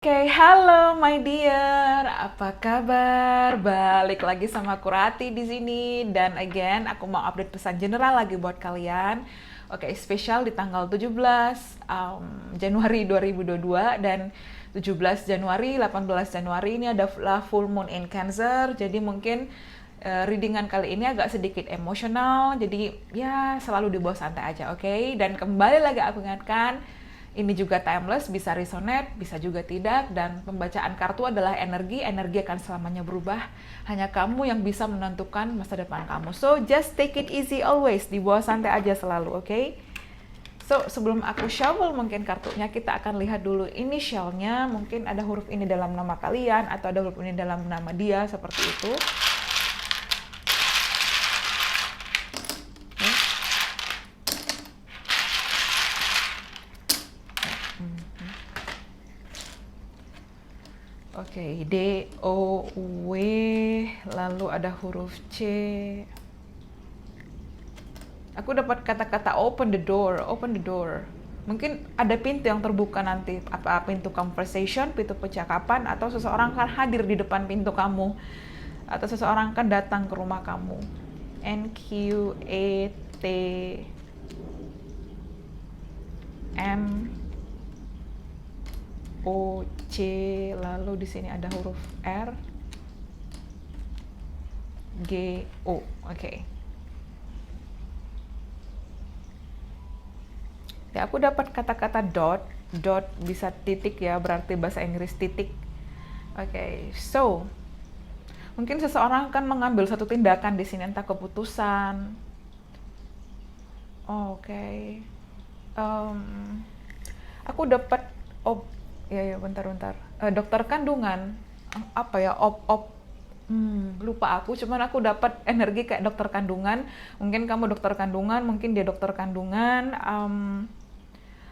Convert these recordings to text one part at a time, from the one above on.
Oke, halo my dear, apa kabar? Balik lagi sama aku Rati di sini dan again aku mau update pesan general lagi buat kalian. Oke, spesial di tanggal 17 Januari 2022 dan 17 Januari, 18 Januari ini adalah full moon in Cancer. Jadi mungkin readingan kali ini agak sedikit emosional. Jadi ya selalu dibawa santai aja, oke? Dan kembali lagi aku ingatkan ini juga timeless, bisa resonate, bisa juga tidak, dan pembacaan kartu adalah energi, energi akan selamanya berubah. Hanya kamu yang bisa menentukan masa depan kamu. So, just take it easy always, dibawa santai aja selalu, oke? So, sebelum aku shuffle mungkin kartunya, kita akan lihat dulu inisialnya, mungkin ada huruf ini dalam nama kalian, atau ada huruf ini dalam nama dia, seperti itu. Oke, D, O, W, lalu ada huruf C. Aku dapat kata-kata open the door, open the door. Mungkin ada pintu yang terbuka nanti, apa pintu conversation, pintu percakapan, atau seseorang akan hadir di depan pintu kamu, atau seseorang akan datang ke rumah kamu. N, Q, E, T, M, O, C, lalu di sini ada huruf R, G, O. Oke. Ya, aku dapat kata-kata dot. Dot bisa titik ya, berarti bahasa Inggris titik. Oke, so mungkin seseorang akan mengambil satu tindakan di sini, entah keputusan. Oke. Aku dapat ya bentar. Dokter kandungan. Apa ya? Lupa aku. Cuman aku dapat energi kayak dokter kandungan. Mungkin kamu dokter kandungan, mungkin dia dokter kandungan.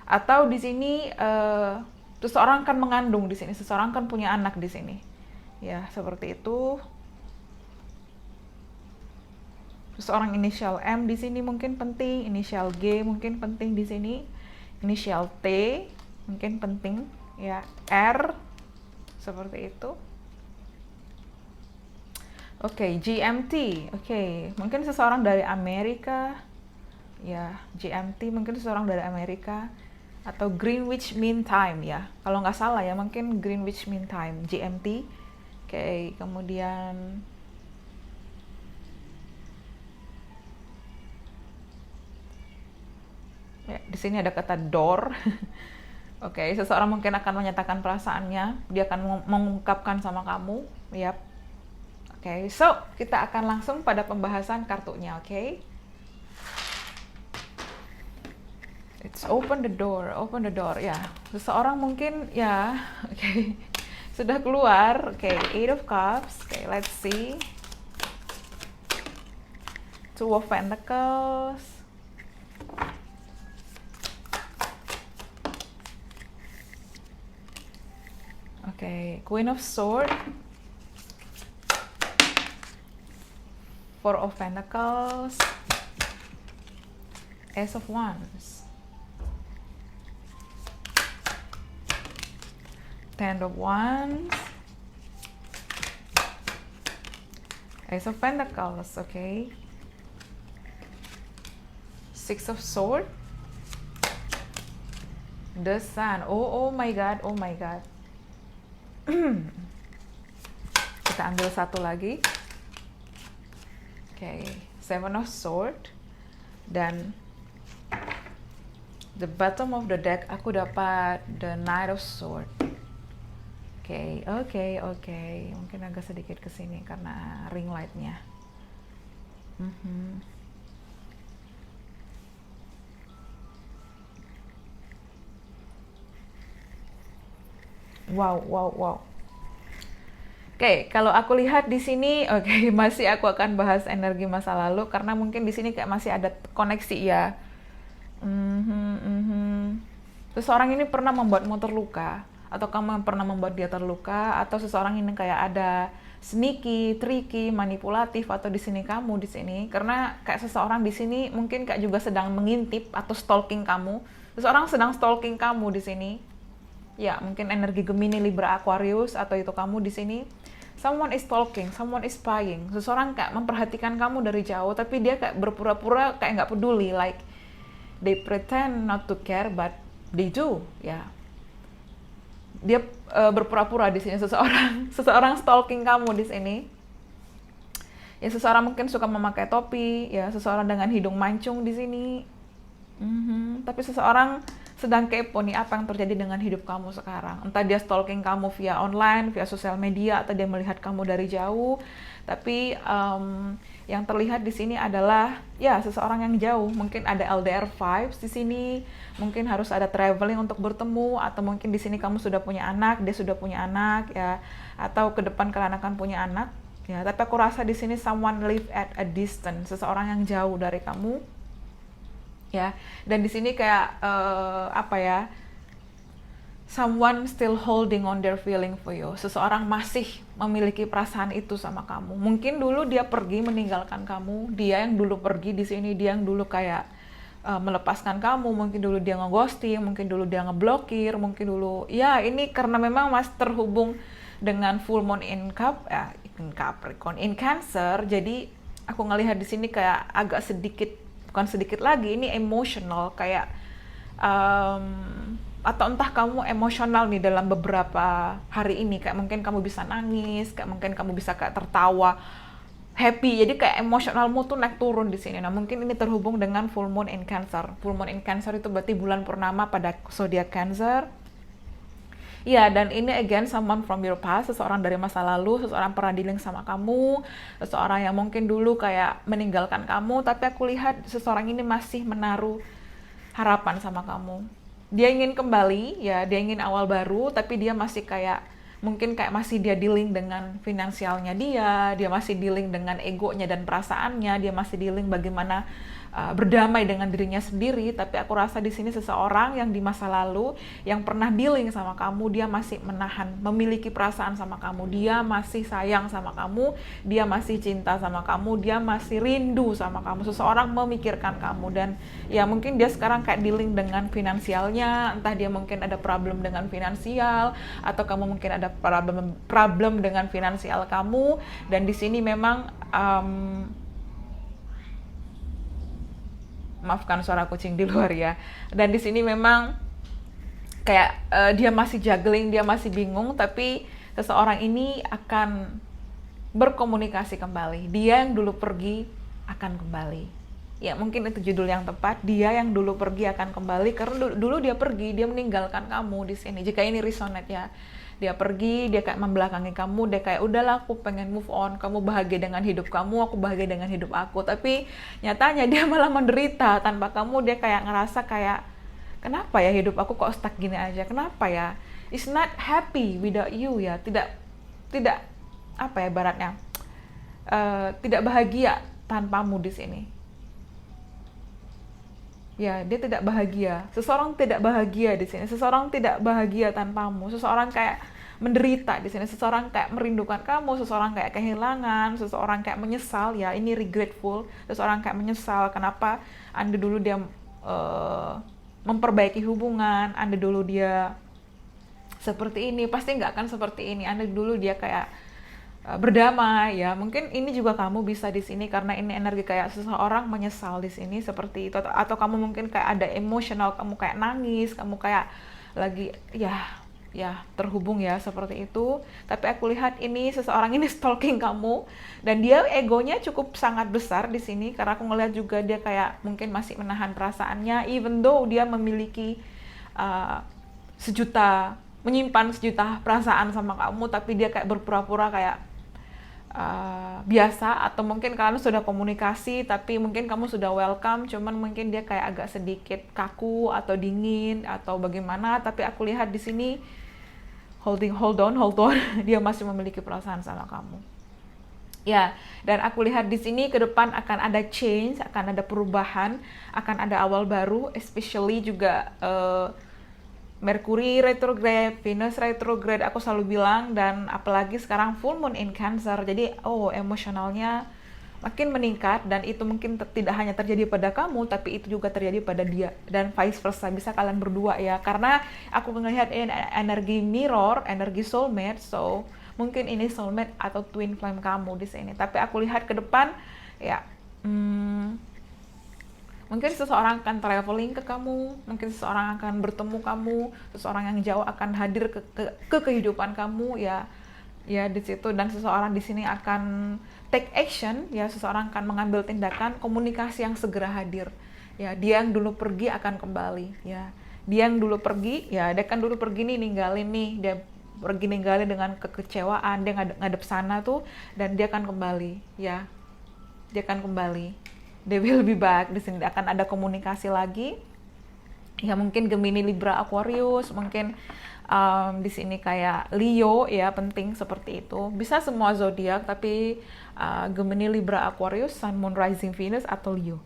Atau di sini seseorang kan mengandung di sini, seseorang kan punya anak di sini. Ya, seperti itu. Seseorang inisial M di sini mungkin penting, inisial G mungkin penting di sini, inisial T mungkin penting, ya, R seperti itu. Oke, GMT. Oke, mungkin seseorang dari Amerika. Ya, GMT mungkin seseorang dari Amerika atau Greenwich Mean Time ya. Kalau nggak salah ya, mungkin Greenwich Mean Time, GMT. Oke, kemudian ya, di sini ada kata door. Oke, seseorang mungkin akan menyatakan perasaannya, dia akan mengungkapkan sama kamu. Yap. Oke, so kita akan langsung pada pembahasan kartunya, oke? It's open the door, ya. Seseorang mungkin, ya, oke, sudah keluar. Oke, Eight of Cups. Oke, let's see. Two of Pentacles. Oke, Queen of Swords. Four of Pentacles. Ace of Wands. Ten of Wands. Ace of Pentacles, okay. Six of Swords. The Sun. Oh my God, oh my God. Kita ambil satu lagi. Okay, Seven of Swords. Dan the bottom of the deck aku dapat the Knight of Swords. Oke. Mungkin agak sedikit ke sini karena ring light-nya. Wow. Oke, kalau aku lihat di sini, oke, masih aku akan bahas energi masa lalu karena mungkin di sini kayak masih ada koneksi ya. Seseorang ini pernah membuatmu terluka, atau kamu yang pernah membuat dia terluka, atau seseorang ini kayak ada sneaky, tricky, manipulatif, atau di sini kamu di sini, karena kayak seseorang di sini mungkin kayak juga sedang mengintip atau stalking kamu. Seseorang sedang stalking kamu di sini. Ya, mungkin energi Gemini, Libra, Aquarius, atau itu kamu di sini. Someone is talking, someone is spying. Seseorang kayak memperhatikan kamu dari jauh, tapi dia kayak berpura-pura kayak nggak peduli. Like, they pretend not to care, but they do. Ya, dia berpura-pura di sini. Seseorang stalking kamu di sini. Ya, seseorang mungkin suka memakai topi. Ya, seseorang dengan hidung mancung di sini. Tapi seseorang sedang kepo nih apa yang terjadi dengan hidup kamu sekarang. Entah dia stalking kamu via online, via sosial media, atau dia melihat kamu dari jauh. Tapi yang terlihat di sini adalah ya seseorang yang jauh. Mungkin ada LDR vibes di sini. Mungkin harus ada traveling untuk bertemu, atau mungkin di sini kamu sudah punya anak, dia sudah punya anak ya, atau ke depan kalian akan punya anak ya. Tapi aku rasa di sini someone live at a distance, seseorang yang jauh dari kamu. Ya, dan di sini kayak someone still holding on their feeling for you. Seseorang masih memiliki perasaan itu sama kamu. Mungkin dulu dia pergi meninggalkan kamu, dia yang dulu pergi di sini, dia yang dulu kayak melepaskan kamu, mungkin dulu dia ngeghosting, mungkin dulu dia ngeblokir, mungkin dulu ya ini karena memang masih terhubung dengan full moon in Capricorn in Cancer. Jadi aku ngelihat di sini kayak agak sedikit, bukan sedikit lagi, ini emosional kayak atau entah kamu emosional nih dalam beberapa hari ini, kayak mungkin kamu bisa nangis, kayak mungkin kamu bisa kayak tertawa, happy, jadi kayak emosionalmu tuh naik turun di sini. Nah, mungkin ini terhubung dengan full moon in Cancer. Full moon in Cancer itu berarti bulan purnama pada zodiak Cancer. Ya, dan ini again someone from your past, seseorang dari masa lalu, seseorang pernah dealing sama kamu, seseorang yang mungkin dulu kayak meninggalkan kamu, tapi aku lihat seseorang ini masih menaruh harapan sama kamu. Dia ingin kembali, ya, dia ingin awal baru, tapi dia masih kayak, mungkin kayak masih dia dealing dengan finansialnya dia masih dealing dengan egonya dan perasaannya, dia masih dealing bagaimana berdamai dengan dirinya sendiri. Tapi aku rasa di sini seseorang yang di masa lalu yang pernah dealing sama kamu, dia masih menahan, memiliki perasaan sama kamu, dia masih sayang sama kamu, dia masih cinta sama kamu, dia masih rindu sama kamu. Seseorang memikirkan kamu, dan ya mungkin dia sekarang kayak dealing dengan finansialnya, entah dia mungkin ada problem dengan finansial, atau kamu mungkin ada problem dengan finansial kamu. Dan di sini memang maafkan suara kucing di luar ya. Dan di sini memang kayak dia masih juggling, dia masih bingung, tapi seseorang ini akan berkomunikasi kembali. Dia yang dulu pergi akan kembali. Ya, mungkin itu judul yang tepat. Dia yang dulu pergi akan kembali, karena dulu dia pergi, dia meninggalkan kamu di sini. Jika ini resonate ya. Dia pergi, dia kayak membelakangi kamu, dia kayak udahlah aku pengen move on, kamu bahagia dengan hidup kamu, aku bahagia dengan hidup aku. Tapi nyatanya dia malah menderita tanpa kamu. Dia kayak ngerasa kayak, kenapa ya hidup aku kok stuck gini aja, kenapa ya, it's not happy without you ya, tidak apa ya baratnya, tidak bahagia tanpamu di sini. Ya, dia tidak bahagia. Seseorang tidak bahagia di sini. Seseorang tidak bahagia tanpamu. Seseorang kayak menderita di sini. Seseorang kayak merindukan kamu. Seseorang kayak kehilangan. Seseorang kayak menyesal. Ya, ini regretful. Seseorang kayak menyesal. Kenapa Anda dulu dia memperbaiki hubungan. Anda dulu dia seperti ini. Pasti nggak akan seperti ini. Anda dulu dia kayak berdamai ya. Mungkin ini juga kamu bisa di sini karena ini energi kayak seseorang menyesal di sini seperti itu, atau kamu mungkin kayak ada emosional, kamu kayak nangis, kamu kayak lagi ya terhubung ya seperti itu. Tapi aku lihat ini seseorang ini stalking kamu, dan dia egonya cukup sangat besar di sini karena aku ngelihat juga dia kayak mungkin masih menahan perasaannya, even though dia memiliki menyimpan sejuta perasaan sama kamu, tapi dia kayak berpura-pura kayak biasa. Atau mungkin kalian sudah komunikasi tapi mungkin kamu sudah welcome, cuman mungkin dia kayak agak sedikit kaku atau dingin atau bagaimana. Tapi aku lihat di sini hold on dia masih memiliki perasaan sama kamu ya. Dan aku lihat di sini ke depan akan ada change, akan ada perubahan, akan ada awal baru, especially juga Mercury retrograde, Venus retrograde, aku selalu bilang. Dan apalagi sekarang full moon in Cancer, jadi emosionalnya makin meningkat, dan itu mungkin tidak hanya terjadi pada kamu tapi itu juga terjadi pada dia, dan vice versa, bisa kalian berdua ya, karena aku melihat energi mirror, energi soulmate. So mungkin ini soulmate atau twin flame kamu di sini, tapi aku lihat ke depan ya, mungkin seseorang akan traveling ke kamu, mungkin seseorang akan bertemu kamu, seseorang yang jauh akan hadir ke kehidupan kamu ya, ya di situ. Dan seseorang di sini akan take action ya, seseorang akan mengambil tindakan, komunikasi yang segera hadir ya. Dia yang dulu pergi akan kembali ya, dia yang dulu pergi ya, dia kan dulu pergi nih, ninggalin nih, dia pergi ninggalin dengan kekecewaan, dia ngadep sana tuh, dan dia akan kembali ya, dia akan kembali, they will be back. Di sini akan ada komunikasi lagi ya, mungkin Gemini, Libra, Aquarius, mungkin di sini kayak Leo ya, penting seperti itu. Bisa semua zodiak, tapi Gemini, Libra, Aquarius, Sun, Moon, Rising, Venus atau Leo.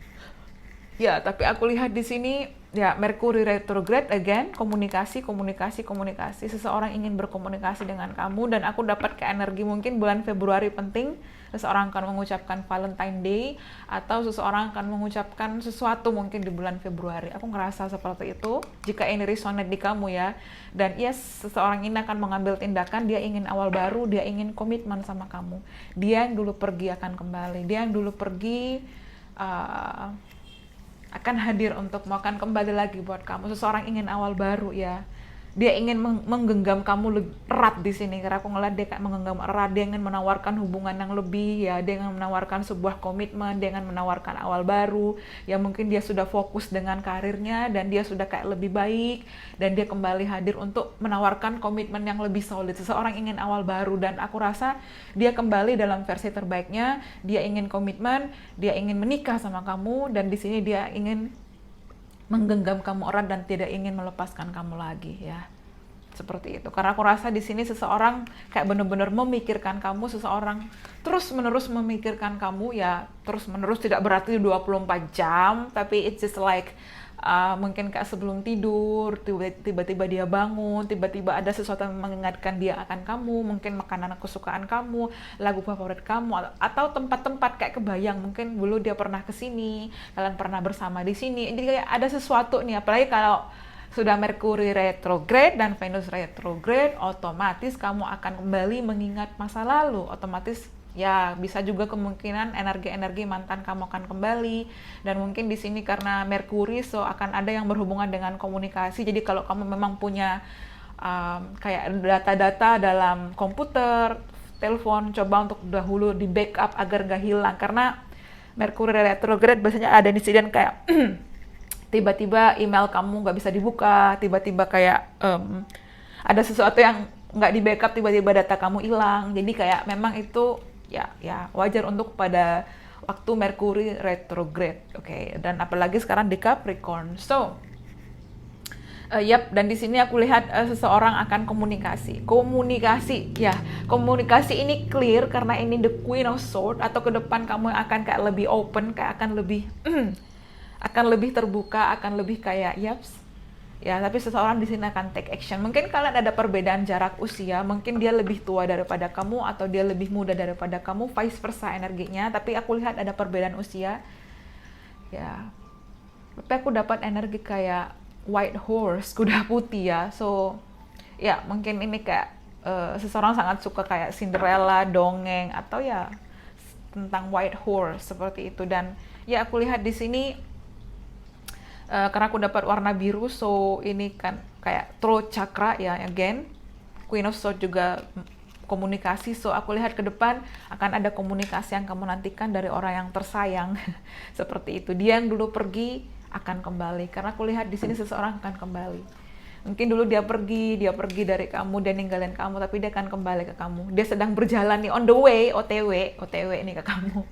Ya, tapi aku lihat di sini ya, Mercury retrograde again, komunikasi. Seseorang ingin berkomunikasi dengan kamu, dan aku dapat ke energi mungkin bulan Februari penting. Seseorang akan mengucapkan Valentine Day, atau seseorang akan mengucapkan sesuatu mungkin di bulan Februari. Aku ngerasa seperti itu, jika ini resonate di kamu ya. Dan yes, seseorang ini akan mengambil tindakan, dia ingin awal baru, dia ingin komitmen sama kamu. Dia yang dulu pergi akan kembali, dia yang dulu pergi akan hadir untuk akan kembali lagi buat kamu. Seseorang ingin awal baru ya, dia ingin menggenggam kamu erat di sini, karena aku ngeliat dia kayak menggenggam erat, dia ingin menawarkan hubungan yang lebih ya, dia ingin menawarkan sebuah komitmen, dia ingin menawarkan awal baru ya. Mungkin dia sudah fokus dengan karirnya dan dia sudah kayak lebih baik, dan dia kembali hadir untuk menawarkan komitmen yang lebih solid. Seseorang ingin awal baru, dan aku rasa dia kembali dalam versi terbaiknya. Dia ingin komitmen, dia ingin menikah sama kamu, dan di sini dia ingin menggenggam kamu erat dan tidak ingin melepaskan kamu lagi ya, seperti itu. Karena aku rasa di sini seseorang kayak benar-benar memikirkan kamu, seseorang terus-menerus memikirkan kamu ya, terus-menerus tidak berarti 24 jam, tapi it's just like mungkin kayak sebelum tidur, tiba-tiba dia bangun, tiba-tiba ada sesuatu yang mengingatkan dia akan kamu, mungkin makanan kesukaan kamu, lagu favorit kamu, atau tempat-tempat kayak kebayang, mungkin dulu dia pernah kesini, kalian pernah bersama di sini. Jadi kayak ada sesuatu nih, apalagi kalau sudah Mercury retrograde dan Venus retrograde, otomatis kamu akan kembali mengingat masa lalu, otomatis ya, bisa juga kemungkinan energi-energi mantan kamu akan kembali. Dan mungkin di sini karena Mercury, so akan ada yang berhubungan dengan komunikasi. Jadi kalau kamu memang punya kayak data-data dalam komputer, telepon, coba untuk dahulu di backup agar gak hilang. Karena Mercury retrograde biasanya ada insiden kayak tiba-tiba email kamu gak bisa dibuka, tiba-tiba kayak ada sesuatu yang gak di backup, tiba-tiba data kamu hilang. Jadi kayak memang itu ya wajar untuk pada waktu Mercury retrograde, oke. Dan apalagi sekarang di Capricorn. So, dan di sini aku lihat seseorang akan komunikasi ya. Komunikasi ini clear karena ini the Queen of Swords, atau ke depan kamu akan kayak lebih open, kayak akan lebih terbuka, akan lebih kayak ya, tapi seseorang di sini akan take action. Mungkin kalian ada perbedaan jarak usia, mungkin dia lebih tua daripada kamu atau dia lebih muda daripada kamu, vice versa energinya, tapi aku lihat ada perbedaan usia. Ya. Tapi aku dapat energi kayak white horse, kuda putih ya. So, ya mungkin ini kayak seseorang sangat suka kayak Cinderella, dongeng, atau ya tentang white horse seperti itu. Dan ya aku lihat di sini karena aku dapat warna biru, so ini kan kayak throat chakra ya, again Queen of Swords juga komunikasi. So aku lihat ke depan akan ada komunikasi yang kamu nantikan dari orang yang tersayang seperti itu. Dia yang dulu pergi akan kembali, karena aku lihat di sini seseorang akan kembali. Mungkin dulu dia pergi dari kamu, dia ninggalin kamu, tapi dia akan kembali ke kamu. Dia sedang berjalan nih, on the way, OTW nih ke kamu.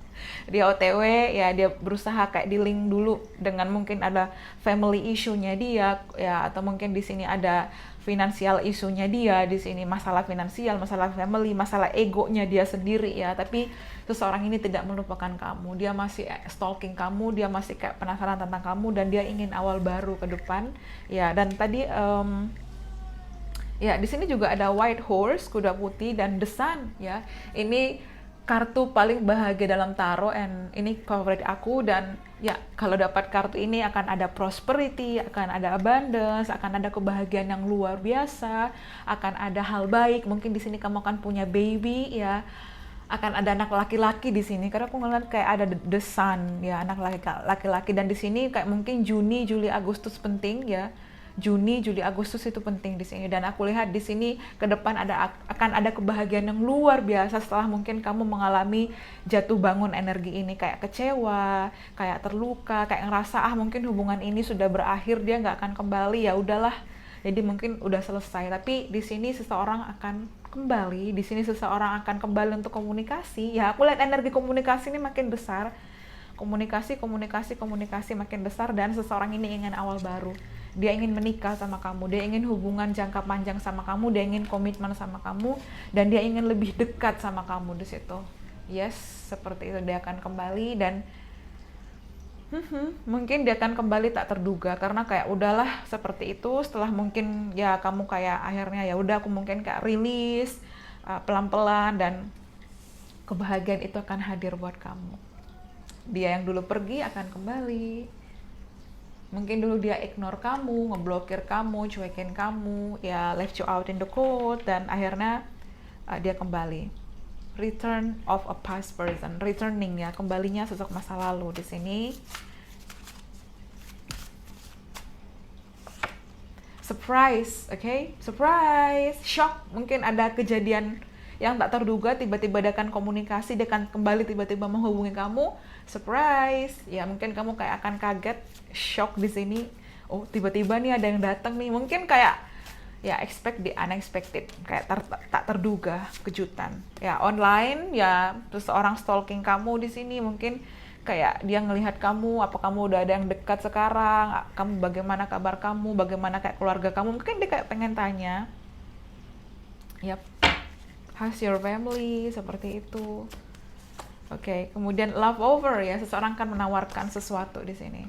Dia OTW ya, dia berusaha kayak di-link dulu dengan mungkin ada family issue-nya dia ya, atau mungkin di sini ada finansial isunya dia, di sini masalah finansial, masalah family, masalah egonya dia sendiri ya. Tapi seseorang ini tidak melupakan kamu, dia masih stalking kamu, dia masih kayak penasaran tentang kamu, dan dia ingin awal baru ke depan ya. Dan tadi ya di sini juga ada white horse, kuda putih, dan the sun ya. Ini kartu paling bahagia dalam tarot, and ini favorit aku. Dan ya, kalau dapat kartu ini akan ada prosperity, akan ada abundance, akan ada kebahagiaan yang luar biasa, akan ada hal baik. Mungkin di sini kamu akan punya baby ya, akan ada anak laki-laki di sini, karena aku ngeliat kayak ada the sun ya, anak laki-laki. Dan di sini kayak mungkin Juni, Juli, Agustus penting ya. Juni, Juli, Agustus itu penting di sini. Dan aku lihat di sini ke depan akan ada kebahagiaan yang luar biasa setelah mungkin kamu mengalami jatuh bangun energi ini, kayak kecewa, kayak terluka, kayak ngerasa mungkin hubungan ini sudah berakhir, dia nggak akan kembali, ya udahlah. Jadi mungkin udah selesai. Tapi di sini seseorang akan kembali, di sini seseorang akan kembali untuk komunikasi. Ya, aku lihat energi komunikasi ini makin besar. Komunikasi makin besar, dan seseorang ini ingin awal baru. Dia ingin menikah sama kamu, dia ingin hubungan jangka panjang sama kamu, dia ingin komitmen sama kamu, dan dia ingin lebih dekat sama kamu di situ. Yes, seperti itu, dia akan kembali. Dan mungkin dia akan kembali tak terduga, karena kayak udahlah seperti itu. Setelah mungkin ya kamu kayak akhirnya ya udah, aku mungkin kayak rilis pelan-pelan, dan kebahagiaan itu akan hadir buat kamu. Dia yang dulu pergi akan kembali. Mungkin dulu dia ignore kamu, ngeblokir kamu, cuekin kamu, ya left you out in the cold, dan akhirnya dia kembali. Return of a past person, returning ya, kembalinya sosok masa lalu di sini. Surprise, okay? Surprise, shock, mungkin ada kejadian yang tak terduga, tiba-tiba dia akan komunikasi, dia akan kembali tiba-tiba menghubungi kamu. Surprise, ya mungkin kamu kayak akan kaget, shock di sini. Oh, tiba-tiba nih ada yang datang nih, mungkin kayak ya expect the unexpected, kayak tak terduga, kejutan. Ya online, ya seseorang stalking kamu di sini, mungkin kayak dia ngelihat kamu, apa kamu udah ada yang dekat sekarang, kamu bagaimana kabar kamu, bagaimana kayak keluarga kamu, mungkin dia kayak pengen tanya. Yap. How's your family, seperti itu. Oke, kemudian love over ya, seseorang akan menawarkan sesuatu di sini.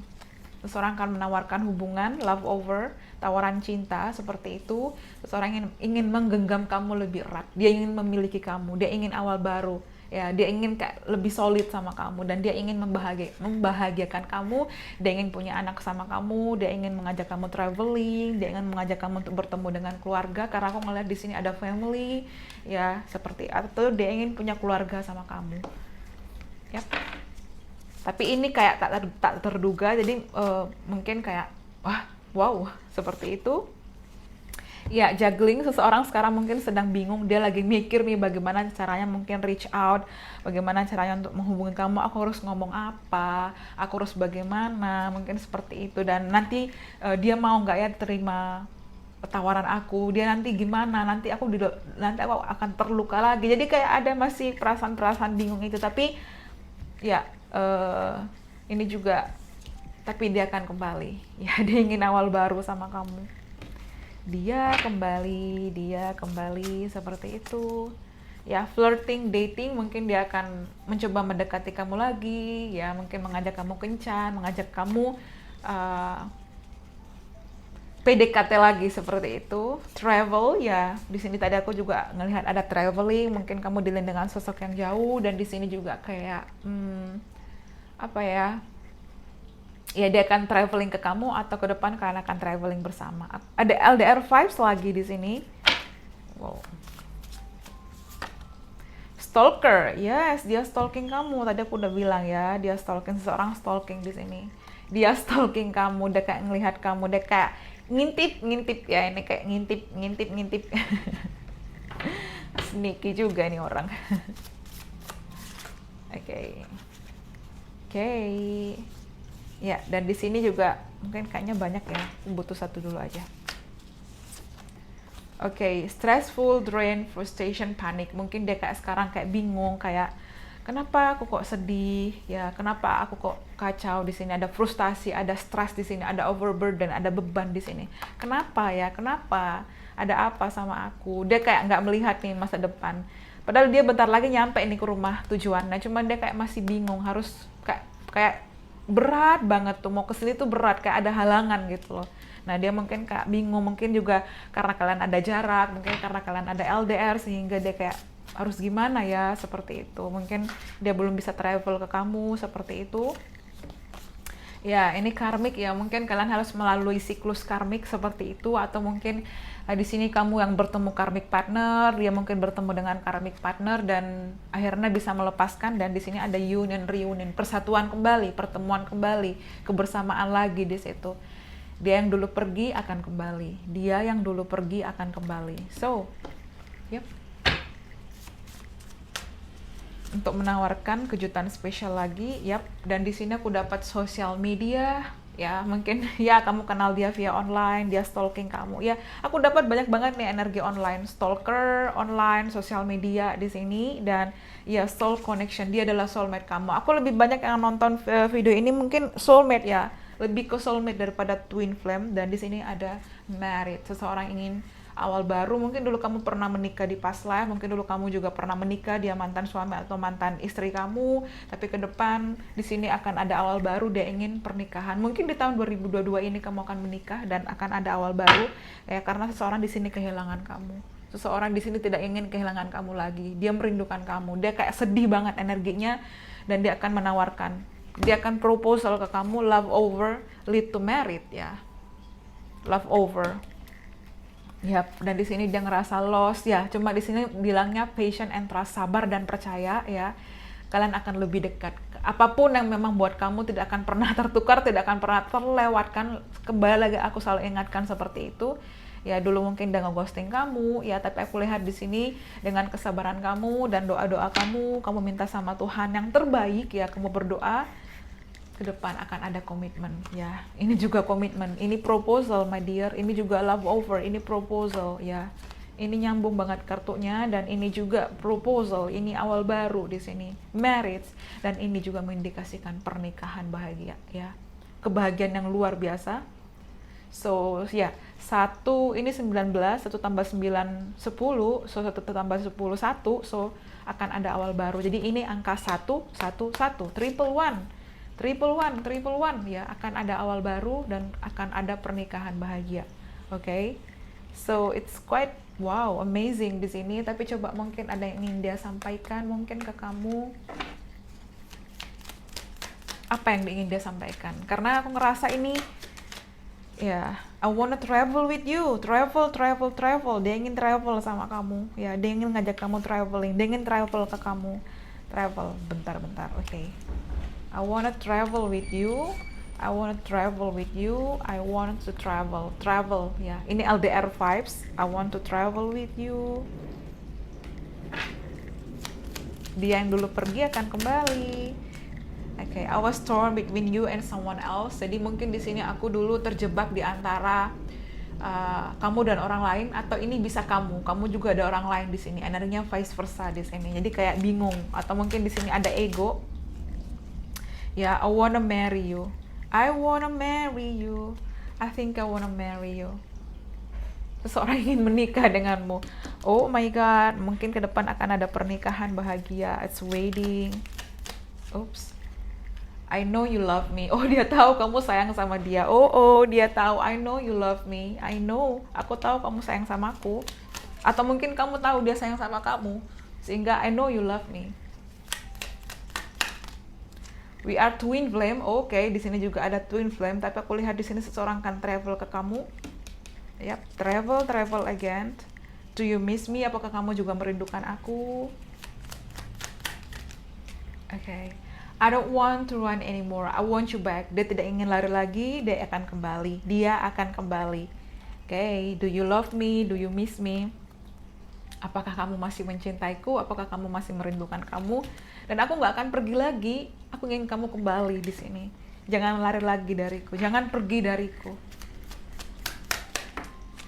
Seseorang akan menawarkan hubungan, love over, tawaran cinta, seperti itu. Seseorang ingin menggenggam kamu lebih erat, dia ingin memiliki kamu, dia ingin awal baru. Ya, dia ingin kayak lebih solid sama kamu, dan dia ingin membahagiakan kamu, dia ingin punya anak sama kamu, dia ingin mengajak kamu traveling, dia ingin mengajak kamu untuk bertemu dengan keluarga, karena aku ngeliat di sini ada family, ya seperti atau dia ingin punya keluarga sama kamu. Yap. Tapi ini kayak tak terduga, jadi mungkin kayak wow, seperti itu. Ya, juggling, seseorang sekarang mungkin sedang bingung, dia lagi mikir nih bagaimana caranya mungkin reach out, bagaimana caranya untuk menghubungi kamu, aku harus ngomong apa, aku harus bagaimana, mungkin seperti itu. Dan nanti dia mau nggak ya terima tawaran aku, dia nanti gimana, nanti aku akan terluka lagi. Jadi kayak ada masih perasaan-perasaan bingung itu. Tapi ya ini juga, tapi dia akan kembali ya, dia ingin awal baru sama kamu, dia kembali seperti itu ya. Flirting, dating, mungkin dia akan mencoba mendekati kamu lagi ya, mungkin mengajak kamu kencan, mengajak kamu PDKT lagi, seperti itu. Travel ya, di sini tadi aku juga ngelihat ada traveling, mungkin kamu dealing dengan sosok yang jauh, dan di sini juga kayak apa ya, ya dia akan traveling ke kamu, atau ke depan kalian akan traveling bersama. Ada LDR vibes lagi di sini. Wow. Stalker, yes, dia stalking kamu. Tadi aku udah bilang ya, dia stalking, seseorang stalking di sini. Dia stalking kamu, dia kayak ngelihat kamu, dia kayak ngintip ya, ini kayak ngintip. Sneaky juga nih orang. Oke. Ya, dan di sini juga mungkin kayaknya banyak ya. Butuh satu dulu aja. Oke, stressful, drain, frustration, panic. Mungkin dia kayak sekarang kayak bingung, kayak kenapa aku kok sedih? Ya, kenapa aku kok kacau di sini? Ada frustasi, ada stres di sini, ada overburden, ada beban di sini. Kenapa ya? Kenapa? Ada apa sama aku? Dia kayak nggak melihat nih masa depan. Padahal dia bentar lagi nyampe nih ke rumah tujuannya. Cuman dia kayak masih bingung, harus kayak berat banget tuh, mau kesini tuh berat, kayak ada halangan gitu loh. Nah, dia mungkin kayak bingung, mungkin juga karena kalian ada jarak, mungkin karena kalian ada LDR, sehingga dia kayak harus gimana ya, seperti itu. Mungkin dia belum bisa travel ke kamu, seperti itu. Ya, ini karmik ya. Mungkin kalian harus melalui siklus karmik seperti itu, atau mungkin di sini kamu yang bertemu karmik partner, dia mungkin bertemu dengan karmik partner dan akhirnya bisa melepaskan, dan di sini ada union reunion, persatuan kembali, pertemuan kembali, kebersamaan lagi di situ. Dia yang dulu pergi akan kembali. Dia yang dulu pergi akan kembali. So, yep. Untuk menawarkan kejutan spesial lagi, yap. Dan di sini aku dapat sosial media, ya mungkin ya kamu kenal dia via online, dia stalking kamu, ya. Aku dapat banyak banget nih energi online, stalker online, sosial media di sini, dan ya soul connection, dia adalah soulmate kamu. Aku lebih banyak yang nonton video ini mungkin soulmate ya, lebih ke soulmate daripada twin flame. Dan di sini ada married, seseorang ingin awal baru. Mungkin dulu kamu pernah menikah di past life, mungkin dulu kamu juga pernah menikah, dia mantan suami atau mantan istri kamu, tapi ke depan di sini akan ada awal baru, dia ingin pernikahan. Mungkin di tahun 2022 ini kamu akan menikah dan akan ada awal baru, ya, karena seseorang di sini kehilangan kamu. Seseorang di sini tidak ingin kehilangan kamu lagi, dia merindukan kamu, dia kayak sedih banget energinya, dan dia akan menawarkan, dia akan proposal ke kamu, love over lead to married, ya, love over. Yap, dan di sini dia ngerasa lost ya. Cuma di sini bilangnya patient and trust, sabar dan percaya ya. Kalian akan lebih dekat. Apapun yang memang buat kamu tidak akan pernah tertukar, tidak akan pernah terlewatkan. Kembali lagi aku selalu ingatkan seperti itu. Ya dulu mungkin dia nge-ghosting kamu, ya tapi aku lihat di sini dengan kesabaran kamu dan doa-doa kamu minta sama Tuhan yang terbaik ya, kamu berdoa ke depan akan ada komitmen ya. Ini juga komitmen, ini proposal my dear, ini juga love over, ini proposal ya. Ini nyambung banget kartunya, dan ini juga proposal, ini awal baru di sini, marriage, dan ini juga mengindikasikan pernikahan bahagia ya. Kebahagiaan yang luar biasa. So ya, satu ini 19, 1 tambah 9 10, so 1 tambah 10 1, so akan ada awal baru. Jadi ini angka 1 1 1, triple one ya, akan ada awal baru dan akan ada pernikahan bahagia. Okay? So it's quite wow, amazing di sini, tapi coba mungkin ada yang ingin dia sampaikan mungkin ke kamu. Apa yang ingin dia sampaikan? Karena aku ngerasa ini ya, I wanna travel with you, travel. Dia ingin travel sama kamu ya, dia ingin ngajak kamu traveling, dia ingin travel ke kamu. Travel, bentar, oke. I wanna travel with you, I wanna travel with you, I want to travel ya. Ini LDR vibes, I want to travel with you. Dia yang dulu pergi akan kembali. Okay, I was torn between you and someone else. Jadi mungkin di sini aku dulu terjebak di antara kamu dan orang lain, atau ini bisa kamu juga ada orang lain di sini. Energinya vice versa di sini. Jadi kayak bingung, atau mungkin di sini ada ego. Ya, I wanna marry you. I think I wanna marry you. Seseorang ingin menikah denganmu. Oh my god, mungkin ke depan akan ada pernikahan bahagia. It's wedding. Oops. I know you love me. Oh, dia tahu kamu sayang sama dia. Oh, dia tahu. I know you love me. I know. Aku tahu kamu sayang sama aku. Atau mungkin kamu tahu dia sayang sama kamu. Sehingga I know you love me. We are twin flame. Oke, di sini juga ada twin flame, tapi aku lihat di sini seseorang akan travel ke kamu. Yap, travel again. Do you miss me? Apakah kamu juga merindukan aku? Okay. I don't want to run anymore. I want you back. Dia tidak ingin lari lagi, dia akan kembali. Okay. Do you love me? Do you miss me? Apakah kamu masih mencintaiku? Apakah kamu masih merindukan kamu? Dan aku nggak akan pergi lagi. Aku ingin kamu kembali di sini. Jangan lari lagi dariku. Jangan pergi dariku.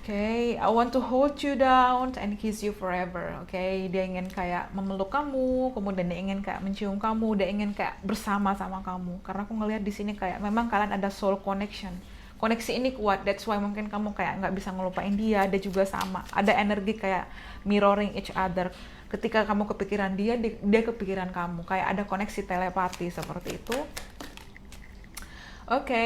Okay, I want to hold you down and kiss you forever. Okay, dia ingin kayak memeluk kamu, kemudian dia ingin kayak mencium kamu, dia ingin kayak bersama sama kamu. Karena aku ngelihat di sini kayak memang kalian ada soul connection. Koneksi ini kuat, that's why mungkin kamu kayak nggak bisa ngelupain dia juga sama. Ada energi kayak mirroring each other. Ketika kamu kepikiran dia kepikiran kamu. Kayak ada koneksi telepati seperti itu. Oke,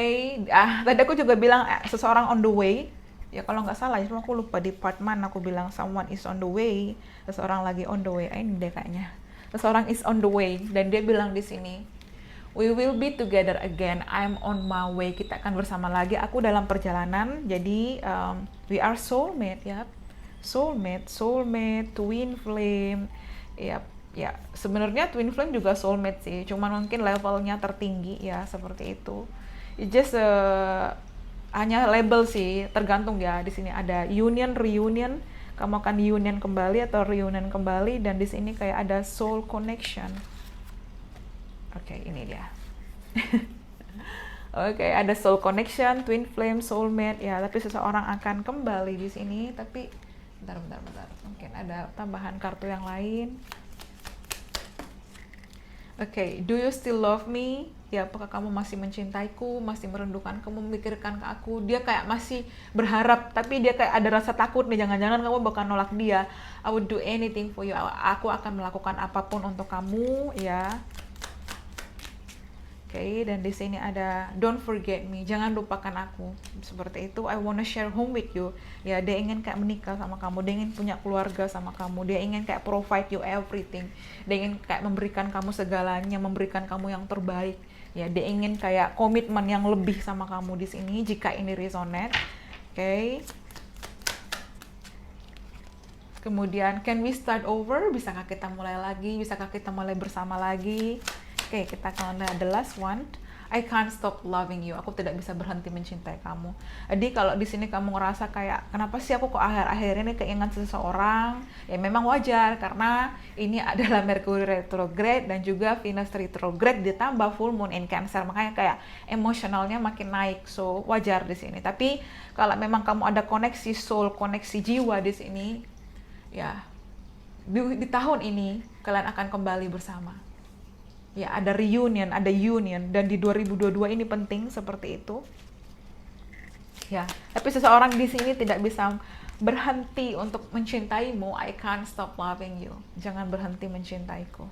tadi aku juga bilang seseorang on the way. Ya kalau nggak salah, cuma aku lupa di part mana aku bilang someone is on the way, seseorang lagi on the way. Ini deh kayaknya. Seseorang is on the way dan dia bilang di sini, we will be together again. I'm on my way. Kita akan bersama lagi. Aku dalam perjalanan. Jadi we are soulmate ya. Soulmate, twin flame. Ya, sebenarnya twin flame juga soulmate sih. Cuman mungkin levelnya tertinggi ya, seperti itu. It just hanya label sih, tergantung ya. Di sini ada union, reunion, kamu akan union kembali atau reunion kembali, dan di sini kayak ada soul connection. Oke, ini dia. Oke, ada soul connection, twin flame, soulmate ya. Tapi seseorang akan kembali di sini. Tapi bentar. Mungkin ada tambahan kartu yang lain. Oke, do you still love me? Ya, apakah kamu masih mencintaiku, masih merindukan kamu, memikirkan ke aku? Dia kayak masih berharap, tapi dia kayak ada rasa takut nih, jangan-jangan kamu bakal nolak dia. I would do anything for you. Aku akan melakukan apapun untuk kamu, ya. Oke, dan di sini ada don't forget me, jangan lupakan aku. Seperti itu, I wanna share home with you. Ya, dia ingin kayak menikah sama kamu, dia ingin punya keluarga sama kamu, dia ingin kayak provide you everything. Dia ingin kayak memberikan kamu segalanya, memberikan kamu yang terbaik. Ya, dia ingin kayak komitmen yang lebih sama kamu di sini jika ini resonate. Oke. Kemudian, can we start over? Bisakah kita mulai lagi? Bisakah kita mulai bersama lagi? Oke, kita akan lihat the last one. I can't stop loving you. Aku tidak bisa berhenti mencintai kamu. Jadi kalau di sini kamu ngerasa kayak kenapa sih aku kok akhir-akhir ini keingat seseorang? Ya memang wajar karena ini adalah Mercury retrograde dan juga Venus retrograde ditambah full moon in Cancer. Makanya kayak emosionalnya makin naik. So wajar di sini. Tapi kalau memang kamu ada koneksi soul, koneksi jiwa di sini, ya di tahun ini kalian akan kembali bersama. Ya, ada reunion, ada union, dan di 2022 ini penting seperti itu. Ya, tapi seseorang di sini tidak bisa berhenti untuk mencintaimu. I can't stop loving you. Jangan berhenti mencintaiku.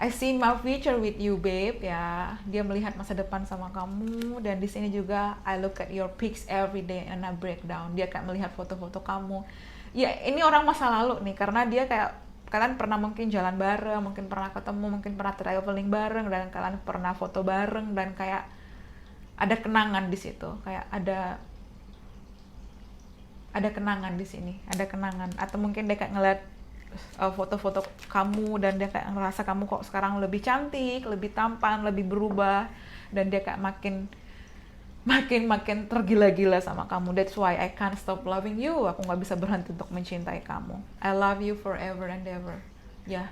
I see my future with you, babe. Ya, dia melihat masa depan sama kamu, dan di sini juga I look at your pics every day and I break down. Dia kayak melihat foto-foto kamu. Ya, ini orang masa lalu nih, karena dia kayak kalian pernah mungkin jalan bareng, mungkin pernah ketemu, mungkin pernah traveling bareng, dan kalian pernah foto bareng, dan kayak ada kenangan di situ, kayak ada kenangan di sini, ada kenangan. Atau mungkin dia kayak ngeliat foto-foto kamu dan dia kayak ngerasa kamu kok sekarang lebih cantik, lebih tampan, lebih berubah, dan dia kayak makin tergila-gila sama kamu. That's why I can't stop loving you. Aku nggak bisa berhenti untuk mencintai kamu. I love you forever and ever. Ya.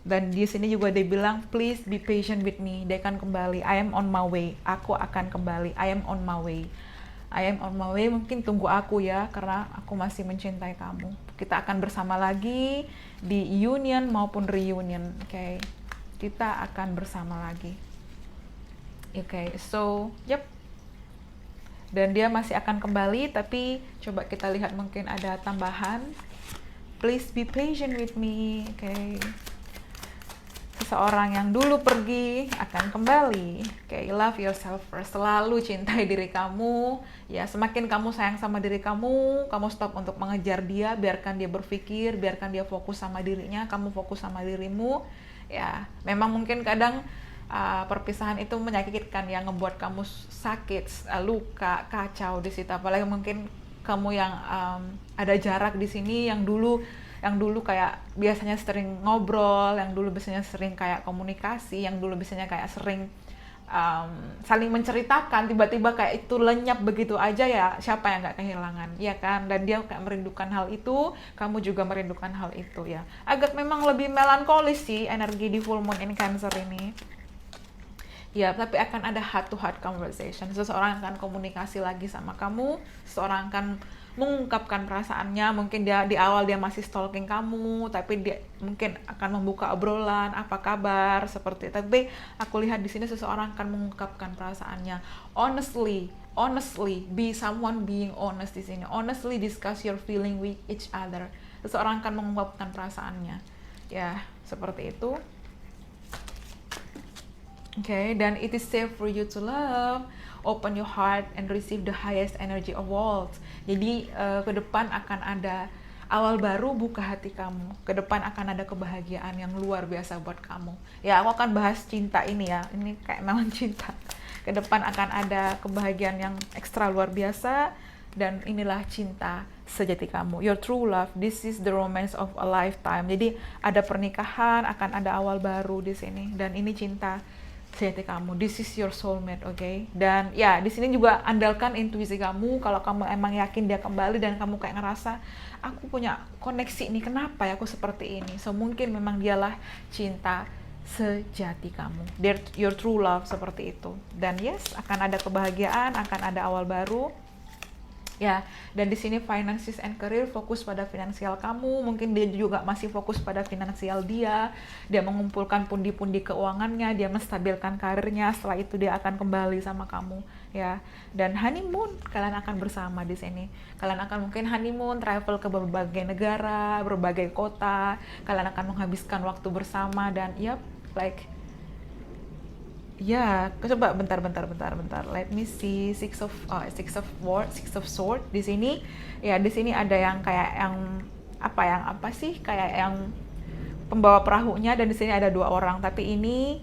Dan di sini juga dia bilang, please be patient with me. Dia akan kembali. I am on my way. Aku akan kembali. I am on my way. I am on my way. Mungkin tunggu aku ya, karena aku masih mencintai kamu. Kita akan bersama lagi di union maupun reunion. Oke. Kita akan bersama lagi. Oke, so, yep. Dan dia masih akan kembali, tapi coba kita lihat mungkin ada tambahan. Please be patient with me, oke. Seseorang yang dulu pergi akan kembali. Oke, love yourself first. Selalu cintai diri kamu. Ya, semakin kamu sayang sama diri kamu stop untuk mengejar dia, biarkan dia berpikir, biarkan dia fokus sama dirinya, kamu fokus sama dirimu. Ya, memang mungkin kadang perpisahan itu menyakitkan, yang ngebuat kamu sakit, luka, kacau di situ. Apalagi mungkin kamu yang ada jarak di sini, yang dulu kayak biasanya sering ngobrol, yang dulu biasanya sering kayak komunikasi, yang dulu biasanya kayak sering saling menceritakan, tiba-tiba kayak itu lenyap begitu aja. Ya siapa yang nggak kehilangan, ya kan? Dan dia kayak merindukan hal itu, kamu juga merindukan hal itu ya. Agak memang lebih melankolis sih energi di full moon in Cancer ini. Ya, tapi akan ada heart-to-heart conversation. Seseorang akan komunikasi lagi sama kamu, seseorang akan mengungkapkan perasaannya. Mungkin dia di awal dia masih stalking kamu, tapi dia mungkin akan membuka obrolan, apa kabar, seperti itu. Tapi aku lihat di sini seseorang akan mengungkapkan perasaannya. Honestly, be someone being honest di sini. Honestly discuss your feeling with each other. Seseorang akan mengungkapkan perasaannya. Ya, seperti itu. Okay, dan it is safe for you to love. Open your heart and receive the highest energy of all. Jadi ke depan akan ada awal baru, buka hati kamu. Ke depan akan ada kebahagiaan yang luar biasa buat kamu. Ya, aku akan bahas cinta ini ya. Ini kayak memang cinta. Ke depan akan ada kebahagiaan yang ekstra luar biasa, dan inilah cinta sejati kamu. Your true love. This is the romance of a lifetime. Jadi ada pernikahan, akan ada awal baru di sini, dan ini cinta sejati kamu. This is your soulmate, oke? Okay? Dan ya di sini juga andalkan intuisi kamu. Kalau kamu emang yakin dia kembali dan kamu kayak ngerasa aku punya koneksi nih, kenapa ya aku seperti ini? So mungkin memang dialah cinta sejati kamu. Your true love seperti itu. Dan yes, akan ada kebahagiaan, akan ada awal baru. Ya, dan di sini finances and career, fokus pada finansial kamu. Mungkin dia juga masih fokus pada finansial dia. Dia mengumpulkan pundi-pundi keuangannya, dia menstabilkan karirnya. Setelah itu dia akan kembali sama kamu, ya. Dan honeymoon, kalian akan bersama di sini. Kalian akan mungkin honeymoon, travel ke berbagai negara, berbagai kota. Kalian akan menghabiskan waktu bersama dan like ya, coba bentar. Let me see, six of sword di sini. Ya, di sini ada yang kayak yang apa sih? Kayak yang pembawa perahunya, dan di sini ada 2 orang. Tapi ini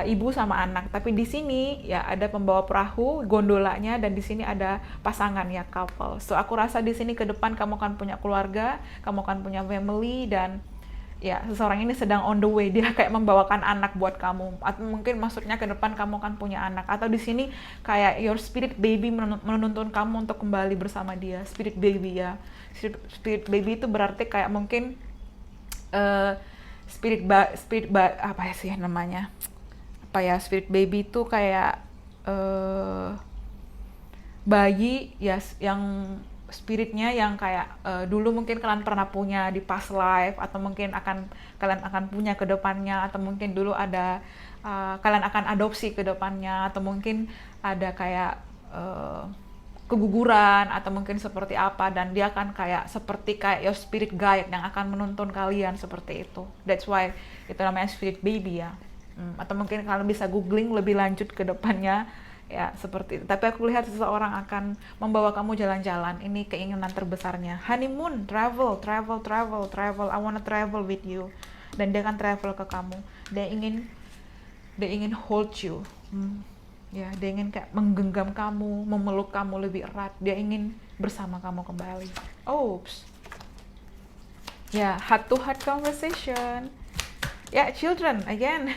ibu sama anak. Tapi di sini ya ada pembawa perahu, gondolanya, dan di sini ada pasangan ya, couple. So aku rasa di sini ke depan kamu akan punya keluarga, kamu akan punya family, dan ya seseorang ini sedang on the way, dia kayak membawakan anak buat kamu, atau mungkin maksudnya ke depan kamu akan punya anak, atau di sini kayak your spirit baby menuntun kamu untuk kembali bersama dia. Spirit baby ya, spirit baby itu berarti kayak mungkin apa ya sih namanya, spirit baby itu kayak bayi ya, yang spiritnya yang kayak dulu mungkin kalian pernah punya di past life, atau mungkin kalian akan punya ke depannya, atau mungkin dulu ada kalian akan adopsi ke depannya, atau mungkin ada kayak keguguran, atau mungkin seperti apa, dan dia akan kayak seperti kayak your spirit guide yang akan menuntun kalian seperti itu. That's why itu namanya spirit baby ya. Atau mungkin kalian bisa googling lebih lanjut ke depannya ya, seperti itu. Tapi aku lihat seseorang akan membawa kamu jalan-jalan. Ini keinginan terbesarnya. Honeymoon, travel. I wanna travel with you. Dan dia akan travel ke kamu. Dia ingin hold you. Ya, dia ingin kayak menggenggam kamu, memeluk kamu lebih erat. Dia ingin bersama kamu kembali. Oops. Ya, heart to heart conversation. Ya, children again.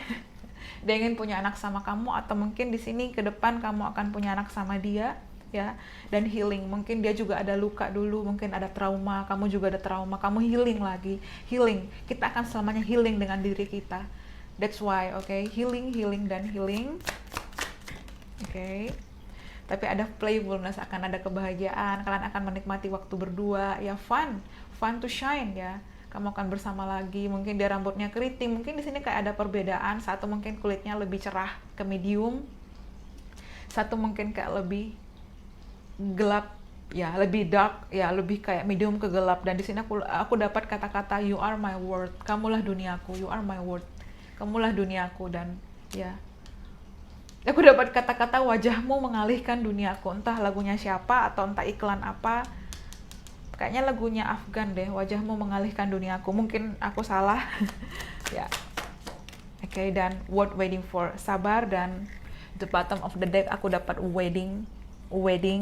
Dia ingin punya anak sama kamu, atau mungkin di sini ke depan kamu akan punya anak sama dia, ya. Dan healing, mungkin dia juga ada luka dulu, mungkin ada trauma, kamu juga ada trauma, kamu healing lagi. Healing, kita akan selamanya healing dengan diri kita. That's why, okay? Healing dan healing. Okay. Tapi ada playfulness, akan ada kebahagiaan, kalian akan menikmati waktu berdua, ya, fun to shine ya. Kamu akan bersama lagi. Mungkin dia rambutnya keriting, mungkin di sini kayak ada perbedaan. Satu mungkin kulitnya lebih cerah ke medium, satu mungkin kayak lebih gelap ya, lebih dark ya, lebih kayak medium ke gelap. Dan di sini aku dapat kata-kata you are my world, kamulah duniaku, you are my world, kamulah duniaku. Dan ya, aku dapat kata-kata wajahmu mengalihkan duniaku. Entah lagunya siapa atau entah iklan apa. Kayaknya lagunya Afgan deh, wajahmu mengalihkan duniaku. Mungkin aku salah. Ya. Oke, dan word waiting for, sabar. Dan the bottom of the deck aku dapat wedding,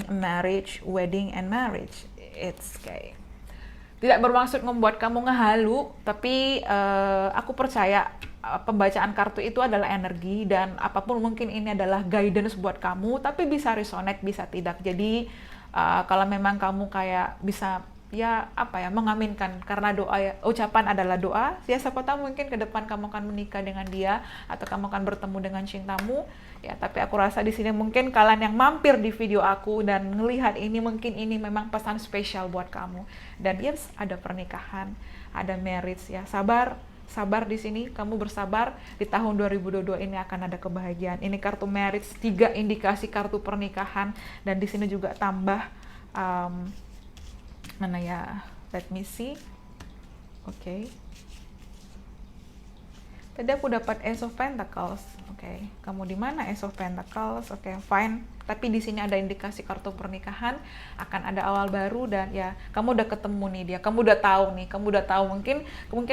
marriage, wedding and marriage. It's kayak tidak bermaksud membuat kamu ngehalu, tapi aku percaya pembacaan kartu itu adalah energi, dan apapun mungkin ini adalah guidance buat kamu, tapi bisa resonate, bisa tidak. Jadi kalau memang kamu kayak bisa mengaminkan, karena doa ya, ucapan adalah doa ya, siapa tahu mungkin ke depan kamu akan menikah dengan dia, atau kamu akan bertemu dengan cintamu ya. Tapi aku rasa di sini mungkin kalian yang mampir di video aku dan melihat ini, mungkin ini memang pesan spesial buat kamu. Dan yes, ada pernikahan, ada marriage ya. Sabar di sini, kamu bersabar. Di tahun 2022 ini akan ada kebahagiaan. Ini kartu marriage, 3 indikasi kartu pernikahan. Dan di sini juga tambah mana ya? Let me see. Oke. Tadi aku dapat Ace of Pentacles. Oke, kamu di mana Ace of Pentacles? Oke, fine. Tapi di sini ada indikasi kartu pernikahan, akan ada awal baru dan ya kamu udah ketemu nih dia. Kamu udah tahu nih, kamu udah tahu mungkin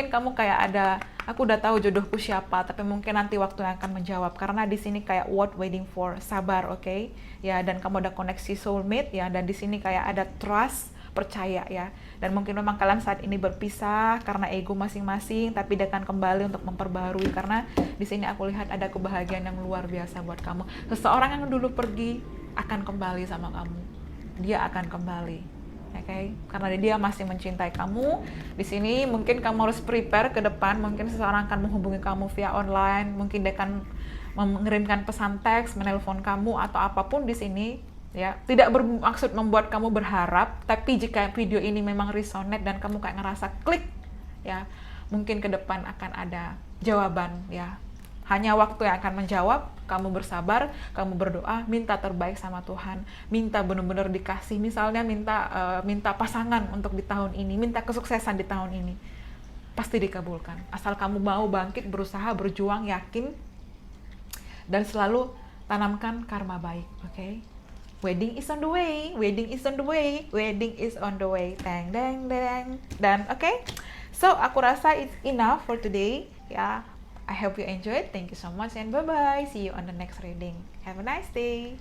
kamu kayak ada aku udah tahu jodohku siapa, tapi mungkin nanti waktu yang akan menjawab karena di sini kayak what waiting for, sabar, oke? Ya, dan kamu ada koneksi soulmate ya, dan di sini kayak ada trust, percaya ya, dan mungkin memang kalian saat ini berpisah karena ego masing-masing, tapi dia akan kembali untuk memperbarui karena di sini aku lihat ada kebahagiaan yang luar biasa buat kamu. Seseorang yang dulu pergi akan kembali sama kamu, dia akan kembali, oke? Karena dia masih mencintai kamu. Di sini mungkin kamu harus prepare ke depan, mungkin seseorang akan menghubungi kamu via online, mungkin dia akan mengirimkan pesan teks, menelpon kamu atau apapun di sini. Ya, tidak bermaksud membuat kamu berharap, tapi jika video ini memang resonate dan kamu kayak ngerasa klik, ya, mungkin ke depan akan ada jawaban, ya. Hanya waktu yang akan menjawab, kamu bersabar, kamu berdoa, minta terbaik sama Tuhan, minta benar-benar dikasih, misalnya minta pasangan untuk di tahun ini, minta kesuksesan di tahun ini, pasti dikabulkan. Asal kamu mau bangkit, berusaha, berjuang, yakin, dan selalu tanamkan karma baik, oke? Wedding is on the way, wedding is on the way, wedding is on the way, dang dang dang. Dan oke, so aku rasa it's enough for today. Ya, I hope you enjoyed. Thank you so much and bye bye. See you on the next reading. Have a nice day.